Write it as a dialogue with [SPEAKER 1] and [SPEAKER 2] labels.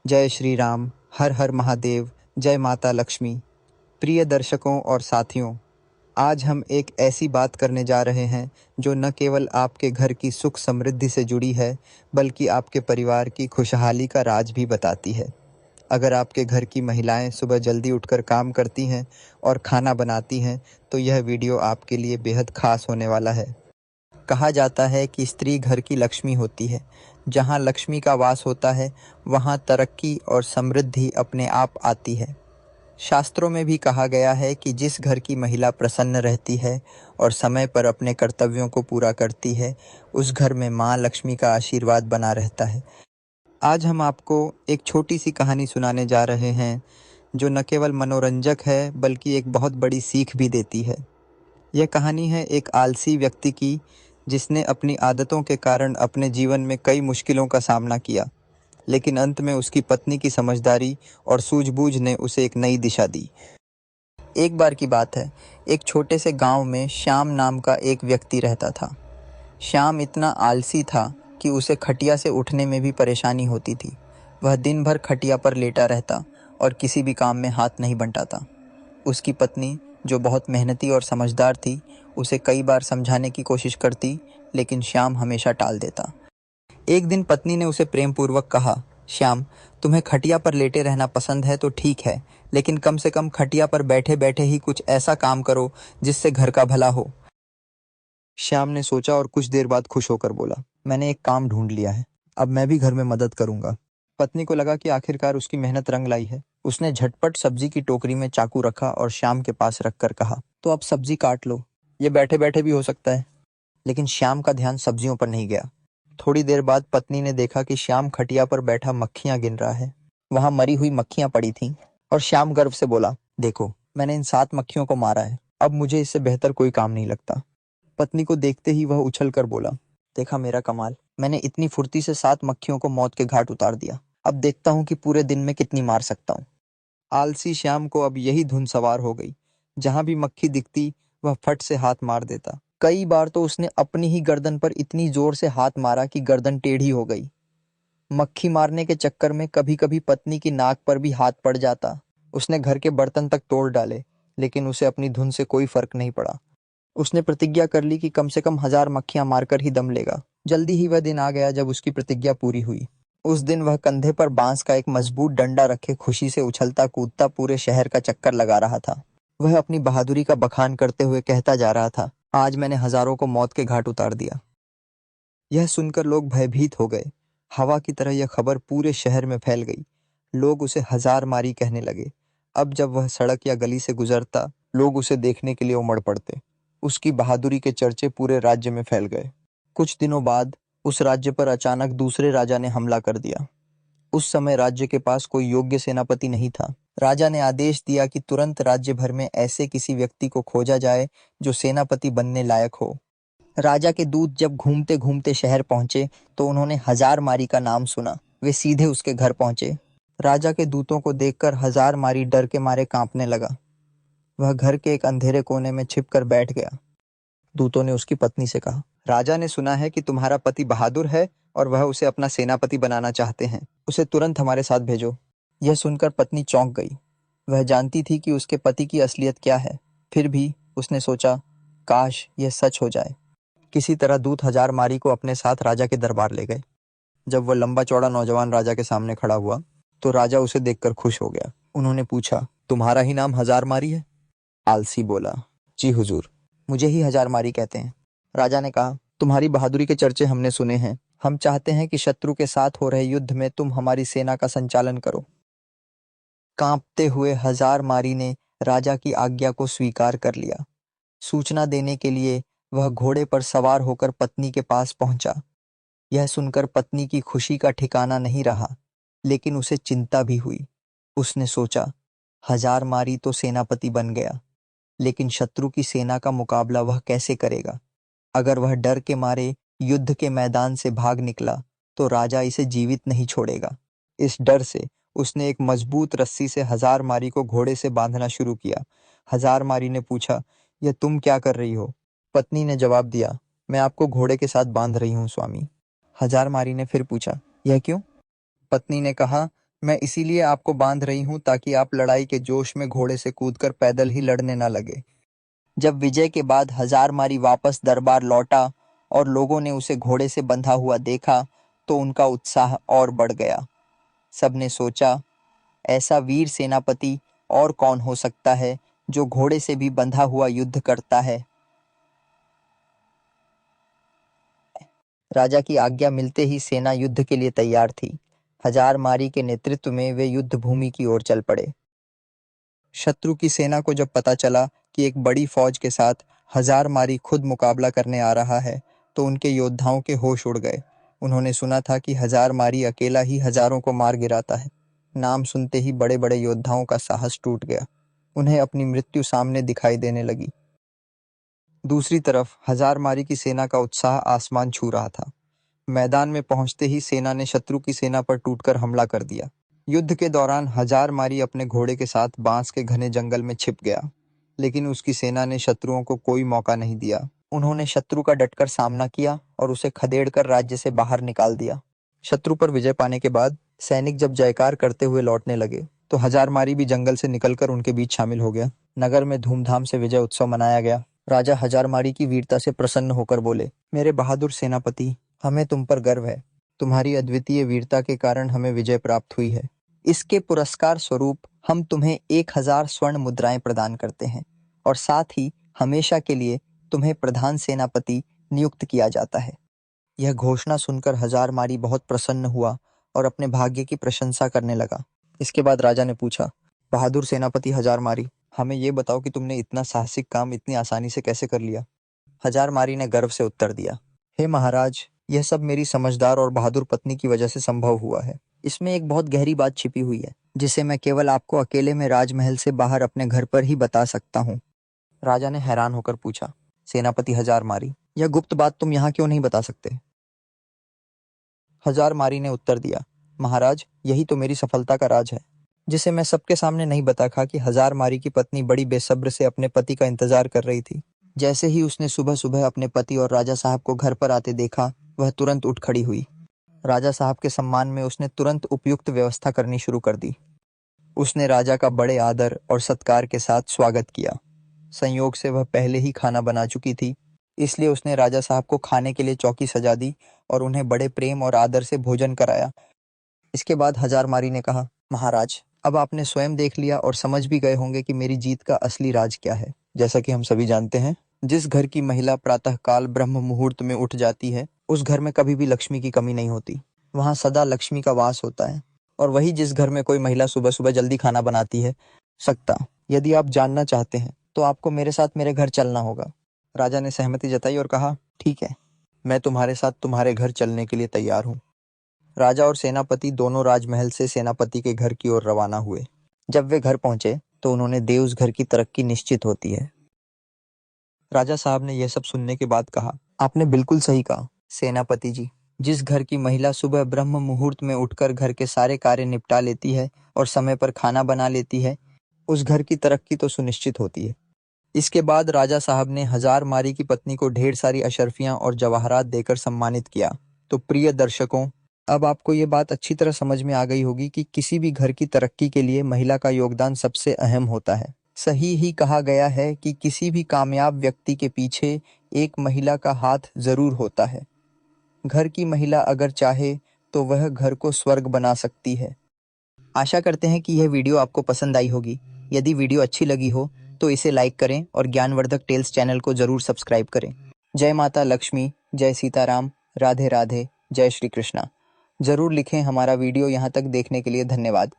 [SPEAKER 1] जय श्री राम, हर हर महादेव, जय माता लक्ष्मी। प्रिय दर्शकों और साथियों, आज हम एक ऐसी बात करने जा रहे हैं जो न केवल आपके घर की सुख समृद्धि से जुड़ी है, बल्कि आपके परिवार की खुशहाली का राज भी बताती है। अगर आपके घर की महिलाएं सुबह जल्दी उठकर काम करती हैं और खाना बनाती हैं, तो यह वीडियो आपके लिए बेहद खास होने वाला है। कहा जाता है कि स्त्री घर की लक्ष्मी होती है। जहाँ लक्ष्मी का वास होता है, वहाँ तरक्की और समृद्धि अपने आप आती है। शास्त्रों में भी कहा गया है कि जिस घर की महिला प्रसन्न रहती है और समय पर अपने कर्तव्यों को पूरा करती है, उस घर में माँ लक्ष्मी का आशीर्वाद बना रहता है। आज हम आपको एक छोटी सी कहानी सुनाने जा रहे हैं, जो न केवल मनोरंजक है, बल्कि एक बहुत बड़ी सीख भी देती है। यह कहानी है एक आलसी व्यक्ति की, जिसने अपनी आदतों के कारण अपने जीवन में कई मुश्किलों का सामना किया, लेकिन अंत में उसकी पत्नी की समझदारी और सूझबूझ ने उसे एक नई दिशा दी। एक बार की बात है, एक छोटे से गांव में श्याम नाम का एक व्यक्ति रहता था। श्याम इतना आलसी था कि उसे खटिया से उठने में भी परेशानी होती थी। वह दिन भर खटिया पर लेटा रहता और किसी भी काम में हाथ नहीं बंटाता। उसकी पत्नी, जो बहुत मेहनती और समझदार थी, उसे कई बार समझाने की कोशिश करती, लेकिन श्याम हमेशा टाल देता। एक दिन पत्नी ने उसे प्रेम पूर्वक कहा, श्याम, तुम्हें खटिया पर लेटे रहना पसंद है तो ठीक है, लेकिन कम से कम खटिया पर बैठे बैठे ही कुछ ऐसा काम करो जिससे घर का भला हो। श्याम ने सोचा और कुछ देर बाद खुश होकर बोला, मैंने एक काम ढूंढ लिया है, अब मैं भी घर में मदद करूंगा। पत्नी को लगा कि आखिरकार उसकी मेहनत रंग लाई है। उसने झटपट सब्जी की टोकरी में चाकू रखा और श्याम के पास रखकर कहा, तो अब सब्जी काट लो, ये बैठे बैठे भी हो सकता है। लेकिन श्याम का ध्यान सब्जियों पर नहीं गया। थोड़ी देर बाद पत्नी ने देखा कि श्याम खटिया पर बैठा मक्खियां गिन रहा है। वहां मरी हुई मक्खियां पड़ी थीं और श्याम गर्व से बोला, देखो, मैंने इन 7 मक्खियों को मारा है, अब मुझे इससे बेहतर कोई काम नहीं लगता। पत्नी को देखते ही वह उछल कर बोला, देखा मेरा कमाल, मैंने इतनी फुर्ती से 7 मक्खियों को मौत के घाट उतार दिया। अब देखता हूँ कि पूरे दिन में कितनी मार सकता हूँ। आलसी श्याम को अब यही धुन सवार हो गई। जहां भी मक्खी दिखती, वह फट से हाथ मार देता। कई बार तो उसने अपनी ही गर्दन पर इतनी जोर से हाथ मारा कि गर्दन टेढ़ी हो गई। मक्खी मारने के चक्कर में कभी कभी पत्नी की नाक पर भी हाथ पड़ जाता। उसने घर के बर्तन तक तोड़ डाले, लेकिन उसे अपनी धुन से कोई फर्क नहीं पड़ा। उसने प्रतिज्ञा कर ली कि कम से कम 1000 मक्खियां मारकर ही दम लेगा। जल्दी ही वह दिन आ गया जब उसकी प्रतिज्ञा पूरी हुई। उस दिन वह कंधे पर बांस का एक मजबूत डंडा रखे खुशी से उछलता कूदता पूरे शहर का चक्कर लगा रहा था। वह अपनी बहादुरी का बखान करते हुए कहता जा रहा था, आज मैंने हजारों को मौत के घाट उतार दिया। यह सुनकर लोग भयभीत हो गए। हवा की तरह यह खबर पूरे शहर में फैल गई। लोग उसे 1000 मारी कहने लगे। अब जब वह सड़क या गली से गुजरता, लोग उसे देखने के लिए उमड़ पड़ते। उसकी बहादुरी के चर्चे पूरे राज्य में फैल गए। कुछ दिनों बाद उस राज्य पर अचानक दूसरे राजा ने हमला कर दिया। उस समय राज्य के पास कोई योग्य सेनापति नहीं था। राजा ने आदेश दिया कि तुरंत राज्य भर में ऐसे किसी व्यक्ति को खोजा जाए जो सेनापति बनने लायक हो। राजा के दूत जब घूमते घूमते शहर पहुंचे, तो उन्होंने 1000 मारी का नाम सुना। वे सीधे उसके घर पहुंचे। राजा के दूतों को देखकर 1000 मारी डर के मारे कांपने लगा। वह घर के एक अंधेरे कोने में छिपकर बैठ गया। दूतों ने उसकी पत्नी से कहा, राजा ने सुना है कि तुम्हारा पति बहादुर है और वह उसे अपना सेनापति बनाना चाहते हैं। उसे तुरंत हमारे साथ भेजो। यह सुनकर पत्नी चौंक गई। वह जानती थी कि उसके पति की असलियत क्या है। फिर भी उसने सोचा, काश यह सच हो जाए। किसी तरह दूत 1000 मारी को अपने साथ राजा के दरबार ले गए। जब वह लंबा चौड़ा नौजवान राजा के सामने खड़ा हुआ, तो राजा उसे देखकर खुश हो गया। उन्होंने पूछा, तुम्हारा ही नाम 1000 मारी है? आलसी बोला, जी हुजूर, मुझे ही 1000 मारी कहते हैं। राजा ने कहा, तुम्हारी बहादुरी के चर्चे हमने सुने हैं। हम चाहते हैं कि शत्रु के साथ हो रहे युद्ध में तुम हमारी सेना का संचालन करो। कांपते हुए 1000 मारी ने राजा की आज्ञा को स्वीकार कर लिया। सूचना देने के लिए वह घोड़े पर सवार होकर पत्नी के पास पहुंचा। यह सुनकर पत्नी की खुशी का ठिकाना नहीं रहा, लेकिन उसे चिंता भी हुई। उसने सोचा, 1000 मारी तो सेनापति बन गया, लेकिन शत्रु की सेना का मुकाबला वह कैसे करेगा? अगर वह डर के मारे युद्ध के मैदान से भाग निकला, तो राजा इसे जीवित नहीं छोड़ेगा। इस डर से उसने एक मजबूत रस्सी से 1000 मारी को घोड़े से बांधना शुरू किया। 1000 मारी ने पूछा, यह तुम क्या कर रही हो? पत्नी ने जवाब दिया, मैं आपको घोड़े के साथ बांध रही हूँ स्वामी। 1000 मारी ने फिर पूछा, यह क्यों? पत्नी ने कहा, मैं इसीलिए आपको बांध रही हूँ ताकि आप लड़ाई के जोश में घोड़े से कूदकर पैदल ही लड़ने न लगे। जब विजय के बाद हजारमारी वापस दरबार लौटा और लोगों ने उसे घोड़े से बंधा हुआ देखा तो उनका उत्साह और बढ़ गया। सबने सोचा, ऐसा वीर सेनापति और कौन हो सकता है जो घोड़े से भी बंधा हुआ युद्ध करता है। राजा की आज्ञा मिलते ही सेना युद्ध के लिए तैयार थी। हजारमारी के नेतृत्व में वे युद्ध भूमि की ओर चल पड़े। शत्रु की सेना को जब पता चला कि एक बड़ी फौज के साथ हजारमारी खुद मुकाबला करने आ रहा है तो उनके योद्धाओं के होश उड़ गए। उन्होंने सुना था कि हजारमारी अकेला ही हजारों को मार गिराता है। नाम सुनते ही बड़े बड़े योद्धाओं का साहस टूट गया। उन्हें अपनी मृत्यु सामने दिखाई देने लगी। दूसरी तरफ हजारमारी की सेना का उत्साह आसमान छू रहा था। मैदान में पहुंचते ही सेना ने शत्रु की सेना पर टूटकर हमला कर दिया। युद्ध के दौरान हजारमारी अपने घोड़े के साथ बांस के घने जंगल में छिप गया, लेकिन उसकी सेना ने शत्रुओं को कोई मौका नहीं दिया। उन्होंने शत्रु का डटकर सामना किया और उसे खदेड़कर राज्य से बाहर निकाल दिया। शत्रु पर विजय पाने के बाद सैनिक जब जयकार करते हुए लौटने लगे तो हजारमारी भी जंगल से निकलकर उनके बीच शामिल हो गया। नगर में धूमधाम से विजय उत्सव मनाया गया। राजा हजारमारी की वीरता से प्रसन्न होकर बोले, मेरे बहादुर सेनापति, हमें तुम पर गर्व है। तुम्हारी अद्वितीय वीरता के कारण हमें विजय प्राप्त हुई है। इसके पुरस्कार स्वरूप हम तुम्हें 1000 स्वर्ण मुद्राएं प्रदान करते हैं और साथ ही हमेशा के लिए तुम्हें प्रधान सेनापति नियुक्त किया जाता है। यह घोषणा सुनकर हजारमारी बहुत प्रसन्न हुआ और अपने भाग्य की प्रशंसा करने लगा। इसके बाद राजा ने पूछा, बहादुर सेनापति हजारमारी, हमें ये बताओ कि तुमने इतना साहसिक काम इतनी आसानी से कैसे कर लिया। हजारमारी ने गर्व से उत्तर दिया, हे महाराज, यह सब मेरी समझदार और बहादुर पत्नी की वजह से संभव हुआ है। इसमें एक बहुत गहरी बात छिपी हुई है जिसे मैं केवल आपको अकेले में राजमहल से बाहर अपने घर पर ही बता सकता हूँ। राजा ने हैरान होकर पूछा, सेनापति हजारमारी, यह गुप्त बात तुम यहाँ क्यों नहीं बता सकते। हजारमारी ने उत्तर दिया, महाराज, यही तो मेरी सफलता का राज है जिसे मैं सबके सामने नहीं बता कि हजारमारी की पत्नी बड़ी बेसब्र से अपने पति का इंतजार कर रही थी। जैसे ही उसने सुबह सुबह अपने पति और राजा साहब को घर पर आते देखा, वह तुरंत उठ खड़ी हुई। राजा साहब के सम्मान में उसने तुरंत उपयुक्त व्यवस्था करनी शुरू कर दी। उसने राजा का बड़े आदर और सत्कार के साथ स्वागत किया। संयोग से वह पहले ही खाना बना चुकी थी, इसलिए उसने राजा साहब को खाने के लिए चौकी सजा दी और उन्हें बड़े प्रेम और आदर से भोजन कराया। इसके बाद हजारमारी ने कहा, महाराज, अब आपने स्वयं देख लिया और समझ भी गए होंगे कि मेरी जीत का असली राज क्या है। जैसा कि हम सभी जानते हैं, जिस घर की महिला प्रातःकाल ब्रह्म मुहूर्त में उठ जाती है, उस घर में कभी भी लक्ष्मी की कमी नहीं होती। वहां सदा लक्ष्मी का वास होता है। और वही जिस घर में कोई महिला सुबह सुबह जल्दी खाना बनाती है। सकता, यदि आप जानना चाहते हैं तो आपको मेरे साथ मेरे घर चलना होगा। राजा ने सहमति जताई और कहा, ठीक है, मैं तुम्हारे साथ तुम्हारे घर चलने के लिए तैयार हूँ। राजा और सेनापति दोनों राजमहल से सेनापति के घर की ओर रवाना हुए। जब वे घर पहुंचे तो उन्होंने दे उस घर की तरक्की निश्चित होती है। राजा साहब ने यह सब सुनने के बाद कहा, आपने बिल्कुल सही कहा सेनापति जी। जिस घर की महिला सुबह ब्रह्म मुहूर्त में उठकर घर के सारे कार्य निपटा लेती है और समय पर खाना बना लेती है, उस घर की तरक्की तो सुनिश्चित होती है। इसके बाद राजा साहब ने हजारमारी की पत्नी को ढेर सारी अशर्फियां और जवाहरात देकर सम्मानित किया। तो प्रिय दर्शकों, अब आपको ये बात अच्छी तरह समझ में आ गई होगी कि किसी भी घर की तरक्की के लिए महिला का योगदान सबसे अहम होता है। सही ही कहा गया है कि किसी भी कामयाब व्यक्ति के पीछे एक महिला का हाथ जरूर होता है। घर की महिला अगर चाहे तो वह घर को स्वर्ग बना सकती है। आशा करते हैं कि यह वीडियो आपको पसंद आई होगी। यदि वीडियो अच्छी लगी हो तो इसे लाइक करें और ज्ञानवर्धक टेल्स चैनल को जरूर सब्सक्राइब करें। जय माता लक्ष्मी, जय सीताराम, राधे राधे, जय श्री कृष्णा। जरूर लिखें। हमारा वीडियो यहाँ तक देखने के लिए धन्यवाद।